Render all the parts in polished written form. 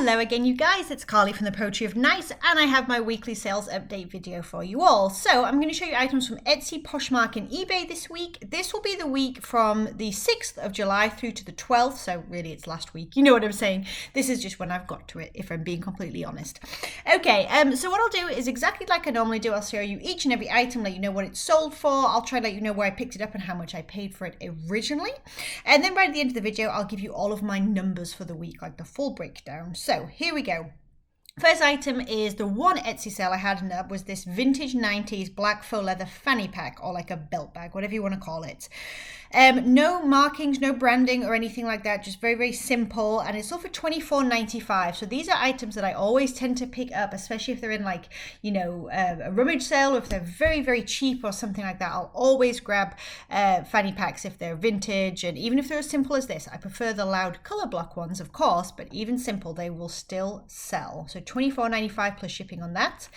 Hello again, you guys. It's Carly from the Poetry of Nice, and I have my weekly sales update video for you all. So I'm going to show you items from Etsy, Poshmark, and eBay this week. This will be the week from the 6th of July through to the 12th, so really it's last week. You know what I'm saying? This is just when I've got to it, if I'm being completely honest. Okay, so what I'll do is exactly like I normally do. I'll show you each and every item, let you know what it's sold for. I'll try to let you know where I picked it up and how much I paid for it originally. And then right at the end of the video, I'll give you all of my numbers for the week, like the full breakdown. So here we go. First item is the one Etsy sale I had, and that was this vintage 90s black faux leather fanny pack, or like a belt bag, whatever you want to call it. No markings, no branding or anything like that, just very, very simple, and it's all for $24.95. So these are items that I always tend to pick up, especially if they're in like, you know, a rummage sale, or if they're very, very cheap or something like that. I'll always grab fanny packs if they're vintage, and even if they're as simple as this. I prefer the loud color block ones, of course, but even simple, they will still sell. So $24.95 plus shipping on that.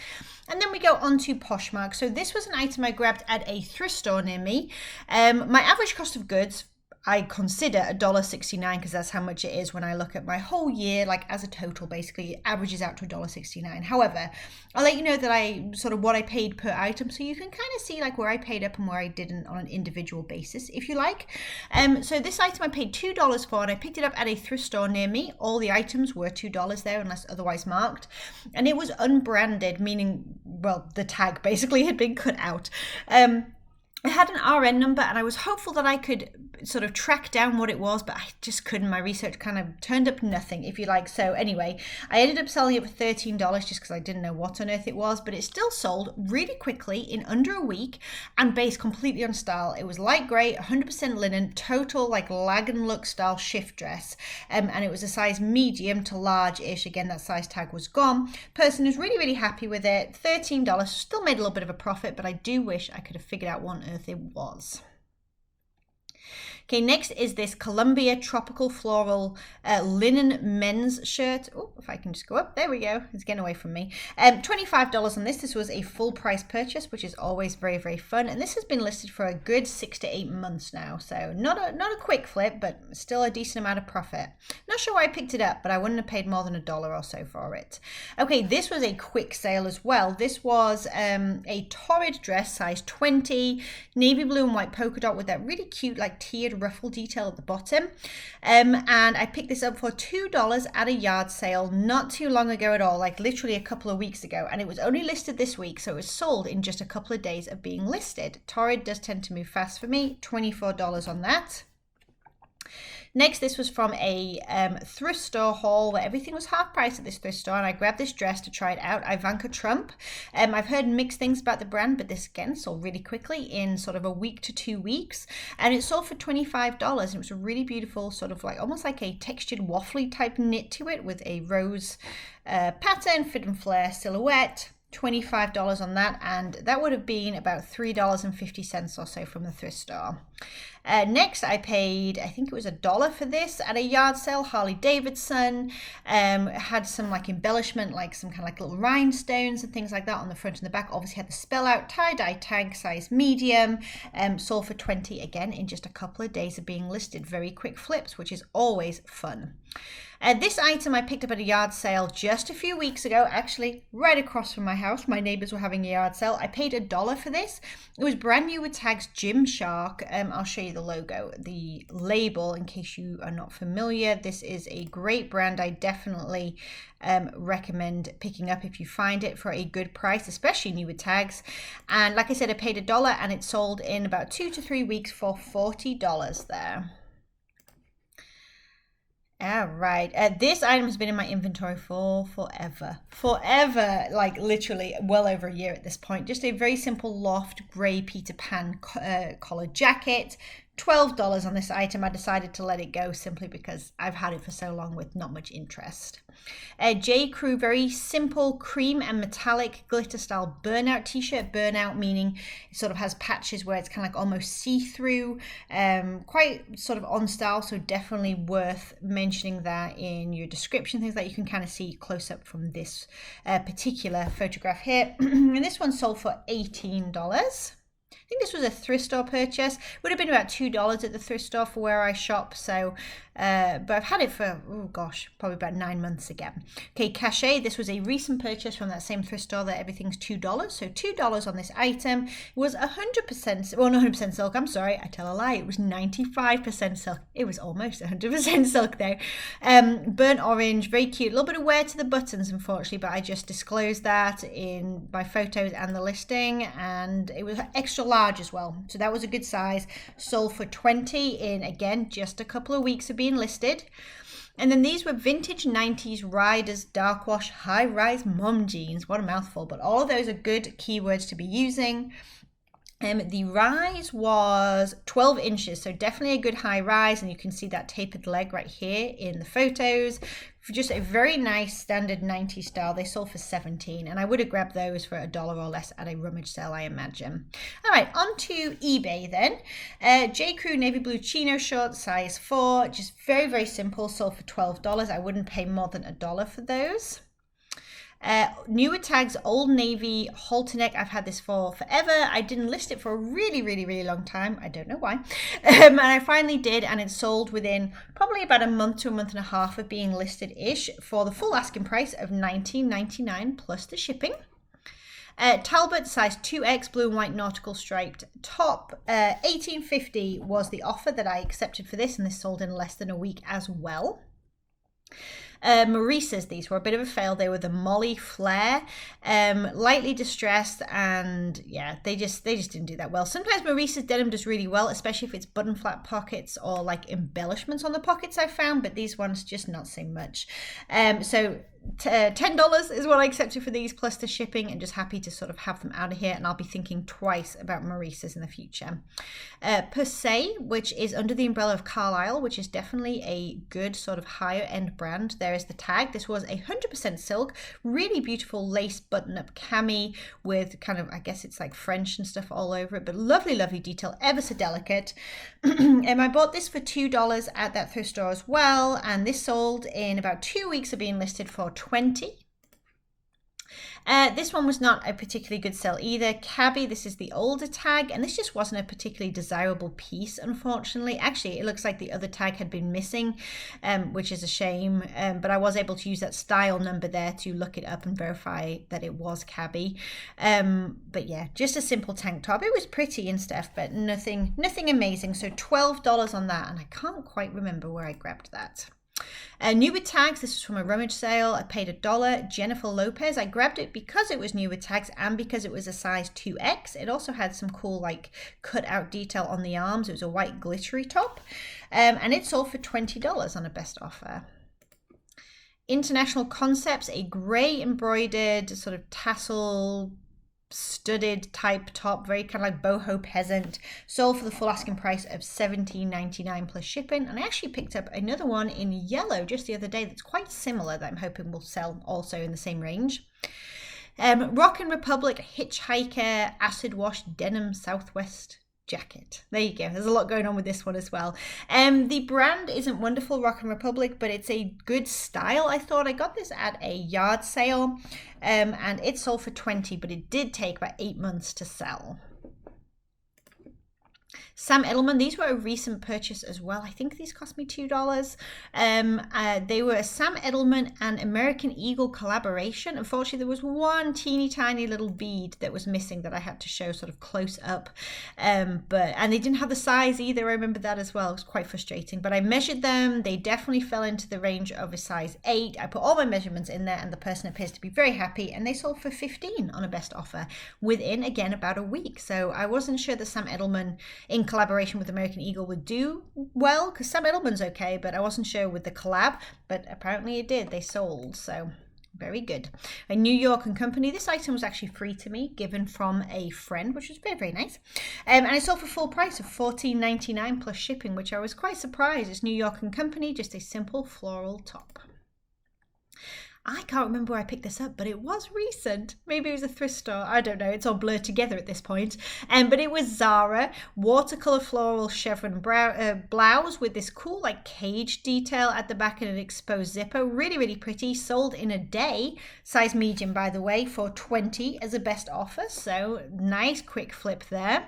And then we go on to Poshmark. So this was an item I grabbed at a thrift store near me. My average cost of goods, I consider $1.69, because that's how much it is when I look at my whole year, like as a total, basically it averages out to $1.69. However, I'll let you know that I sort of what I paid per item, so you can kind of see like where I paid up and where I didn't on an individual basis, if you like. So this item I paid $2 for, and I picked it up at a thrift store near me. All the items were $2 there, unless otherwise marked, and it was unbranded, meaning, well, the tag basically had been cut out. I had an RN number, and I was hopeful that I could sort of track down what it was, but I just couldn't. My research kind of turned up nothing, if you like. So anyway, I ended up selling it for $13 just because I didn't know what on earth it was, but it still sold really quickly in under a week and based completely on style. It was light grey, 100% linen, total like lag and look style shift dress, and it was a size medium to large-ish. Again, that size tag was gone. Person is really, really happy with it. $13, still made a little bit of a profit, but I do wish I could have figured out what on earth it was. Okay, next is this Columbia Tropical Floral linen men's shirt. Oh, if I can just go up. There we go. It's getting away from me. $25 on this. This was a full price purchase, which is always very, very fun. And this has been listed for a good 6 to 8 months now. So not a quick flip, but still a decent amount of profit. Not sure why I picked it up, but I wouldn't have paid more than $1 or so for it. Okay, this was a quick sale as well. This was a torrid dress, size 20, navy blue and white polka dot with that really cute like tiered ruffle detail at the bottom, and I picked this up for $2 at a yard sale not too long ago at all, like literally a couple of weeks ago, and it was only listed this week, so it was sold in just a couple of days of being listed. Torrid does tend to move fast for me. $24 on that. Next, this was from a thrift store haul where everything was half price at this thrift store, and I grabbed this dress to try it out. Ivanka Trump. I've heard mixed things about the brand, but this again sold really quickly in sort of a week to 2 weeks, and it sold for $25. And it was a really beautiful sort of like almost like a textured waffly type knit to it with a rose pattern, fit and flare silhouette. $25 on that, and that would have been about $3.50 or so from the thrift store. Next, I paid, I think it was $1 for this at a yard sale. Harley Davidson. Had some like embellishment, like some kind of like little rhinestones and things like that on the front and the back. Obviously had the spell out tie-dye tag, size medium. Sold for $20 again in just a couple of days of being listed. Very quick flips, which is always fun. This item I picked up at a yard sale just a few weeks ago, actually right across from my house. My neighbors were having a yard sale. I paid $1 for this. It was brand new with tags Gymshark. I'll show you the logo, the label in case you are not familiar. This is a great brand. I definitely recommend picking up if you find it for a good price, especially new with tags. And like I said, I paid $1 and it sold in about 2 to 3 weeks for $40 there. All right, this item has been in my inventory for forever, like literally well over a year at this point. Just a very simple loft gray Peter Pan collar jacket. $12 on this item. I decided to let it go simply because I've had it for so long with not much interest. J. Crew, very simple cream and metallic glitter style burnout t-shirt. Burnout meaning it sort of has patches where it's kind of like almost see-through, quite sort of on style, so definitely worth mentioning that in your description, things that you can kind of see close up from this particular photograph here. And this one sold for $18. I think this was a thrift store purchase. Would have been about $2 at the thrift store for where I shop, so but I've had it for, oh gosh, probably about 9 months again. Okay, Cachet, this was a recent purchase from that same thrift store that everything's $2. So $2 on this item. It was 100%, well, not 100% silk, I'm sorry, I tell a lie, it was 95% silk. It was almost 100% silk though. Burnt orange, very cute, a little bit of wear to the buttons unfortunately, but I just disclosed that in my photos and the listing, and it was extra large as well. So that was a good size. Sold for $20 in, again, just a couple of weeks of being listed. And then these were vintage 90s riders dark wash high rise mom jeans. What a mouthful, but all of those are good keywords to be using. The rise was 12 inches, so definitely a good high rise, and you can see that tapered leg right here in the photos. For just a very nice standard 90s style. They sold for $17, and I would have grabbed those for $1 or less at a rummage sale, I imagine. All right, on to eBay then. J. Crew navy blue chino shorts, size 4, just very, very simple, sold for $12. I wouldn't pay more than $1 for those. Newer tags, Old Navy halter neck. I've had this for forever. I didn't list it for a really, really, really long time. I don't know why. And I finally did, and it sold within probably about a month to a month and a half of being listed-ish for the full asking price of $19.99 plus the shipping. Talbot, size 2X, blue and white nautical striped top. $18.50 was the offer that I accepted for this, and this sold in less than a week as well. Maurice's, these were a bit of a fail. They were the Molly Flare, lightly distressed, and yeah, they just didn't do that well. Sometimes Maurice's denim does really well, especially if it's button flap pockets or like embellishments on the pockets I found, but these ones just not so much. So $10 is what I accepted for these plus the shipping, and just happy to sort of have them out of here, and I'll be thinking twice about Maurice's in the future. Per se, which is under the umbrella of Carlisle, which is definitely a good sort of higher end brand. There is the tag. This was 100% silk, really beautiful lace button up cami with kind of, I guess it's like French and stuff all over it, but lovely, lovely detail, ever so delicate. And I bought this for $2 at that thrift store as well, and this sold in about 2 weeks of being listed for $20. This one was not a particularly good sell either. Cabby, this is the older tag, and this just wasn't a particularly desirable piece, unfortunately. Actually, it looks like the other tag had been missing, which is a shame, but I was able to use that style number there to look it up and verify that it was Cabby. But yeah, just a simple tank top. It was pretty and stuff, but nothing amazing. So $12 on that, and I can't quite remember where I grabbed that. New with tags, this was from a rummage sale. I paid $1. Jennifer Lopez, I grabbed it because it was new with tags and because it was a size 2X. It also had some cool like cut out detail on the arms. It was a white glittery top, and it sold for $20 on a best offer. International Concepts, a gray embroidered sort of tassel studded type top, very kind of like boho peasant, sold for the full asking price of $17.99 plus shipping. And I actually picked up another one in yellow just the other day that's quite similar that I'm hoping will sell also in the same range. Rockin' Republic Hitchhiker acid wash denim Southwest jacket. There you go. There's a lot going on with this one as well. The brand isn't wonderful, Rockin' Republic, but it's a good style. I thought I got this at a yard sale, and it sold for $20, but it did take about 8 months to sell. Sam Edelman, these were a recent purchase as well. I think these cost me $2. They were a Sam Edelman and American Eagle collaboration. Unfortunately, there was one teeny tiny little bead that was missing that I had to show sort of close up. And they didn't have the size either. I remember that as well. It was quite frustrating. But I measured them. They definitely fell into the range of a size 8. I put all my measurements in there, and the person appears to be very happy. And they sold for $15 on a best offer within, again, about a week. So I wasn't sure that Sam Edelman in collaboration with American Eagle would do well, because Sam Edelman's okay, but I wasn't sure with the collab, but apparently it did. They sold, so very good. A New York and Company, this item was actually free to me, given from a friend, which was very, very nice. And I sold for full price of $14.99 plus shipping, which I was quite surprised. It's New York and Company, just a simple floral top. I can't remember where I picked this up, but it was recent. Maybe it was a thrift store. I don't know. It's all blurred together at this point. But it was Zara, watercolor floral chevron blouse with this cool like cage detail at the back and an exposed zipper. Really, really pretty. Sold in a day. Size medium, by the way, for $20 as a best offer. So nice quick flip there.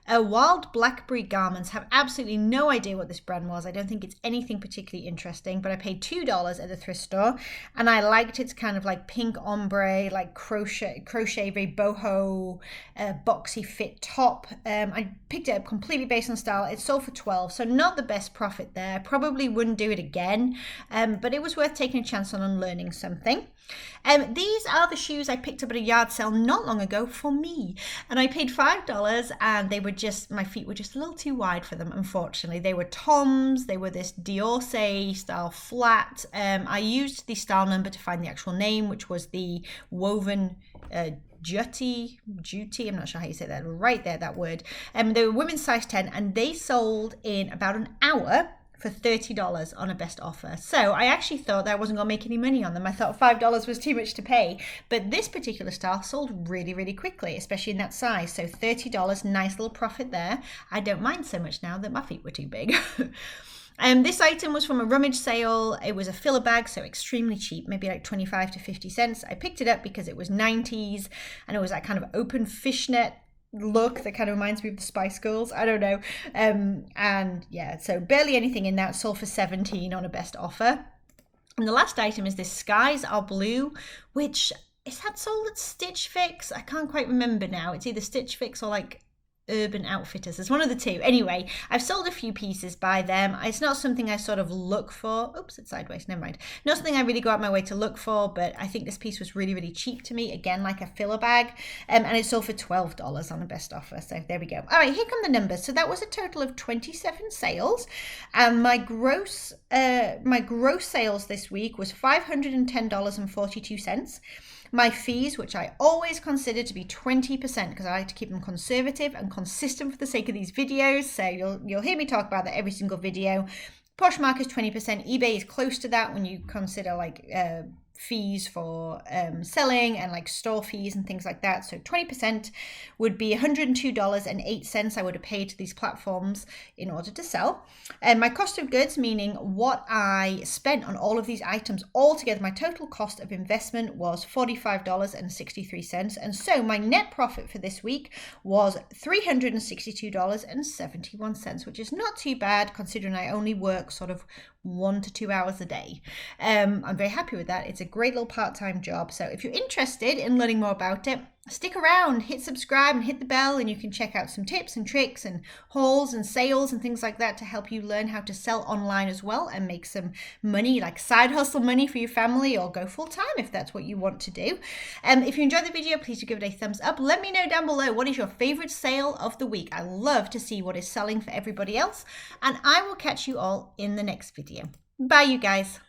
Wild Blackberry Garments. Have absolutely no idea what this brand was. I don't think it's anything particularly interesting, but I paid $2 at the thrift store, and I liked its kind of like pink ombre, like crochet very boho, boxy fit top. I picked it up completely based on style. It sold for $12, so not the best profit there. Probably wouldn't do it again, but it was worth taking a chance on learning something. These are the shoes I picked up at a yard sale not long ago for me, and I paid $5, and they were just, my feet were just a little too wide for them, unfortunately. They were Toms. They were this Diorce style flat. I used the style number to find the actual name, which was the woven Juty, I'm not sure how you say that, right there, that word. They were women's size 10, and they sold in about an hour for $30 on a best offer. So I actually thought that I wasn't going to make any money on them. I thought $5 was too much to pay, but this particular style sold really, really quickly, especially in that size. So $30, nice little profit there. I don't mind so much now that my feet were too big. This item was from a rummage sale. It was a filler bag, so extremely cheap, maybe like 25 to 50 cents. I picked it up because it was 90s, and it was that kind of open fishnet look that kind of reminds me of the Spice Girls. I don't know. And yeah, so barely anything in that. Sold for $17 on a best offer. And the last item is this Skies Are Blue, which is that sold at Stitch Fix? I can't quite remember now. It's either Stitch Fix or like Urban Outfitters. It's one of the two. Anyway, I've sold a few pieces by them. It's not something I sort of look for. Oops, it's sideways. Never mind. Not something I really go out my way to look for, but I think this piece was really, really cheap to me. Again, like a filler bag. And it sold for $12 on the best offer. So there we go. All right, here come the numbers. So that was a total of 27 sales. And my gross sales this week was $510.42. My fees, which I always consider to be 20% because I like to keep them conservative and consistent for the sake of these videos. So you'll hear me talk about that every single video. Poshmark is 20%. eBay is close to that when you consider like fees for selling and like store fees and things like that. So 20% would be $102.08 I would have paid to these platforms in order to sell. And my cost of goods, meaning what I spent on all of these items altogether, my total cost of investment was $45.63. And so my net profit for this week was $362.71, which is not too bad considering I only work sort of 1 to 2 hours a day. I'm very happy with that. It's a great little part-time job. So if you're interested in learning more about it, stick around, hit subscribe and hit the bell, and you can check out some tips and tricks and hauls and sales and things like that to help you learn how to sell online as well and make some money, like side hustle money for your family, or go full-time if that's what you want to do. If you enjoyed the video, please do give it a thumbs up. Let me know down below what is your favorite sale of the week. I love to see what is selling for everybody else, and I will catch you all in the next video. Bye, you guys.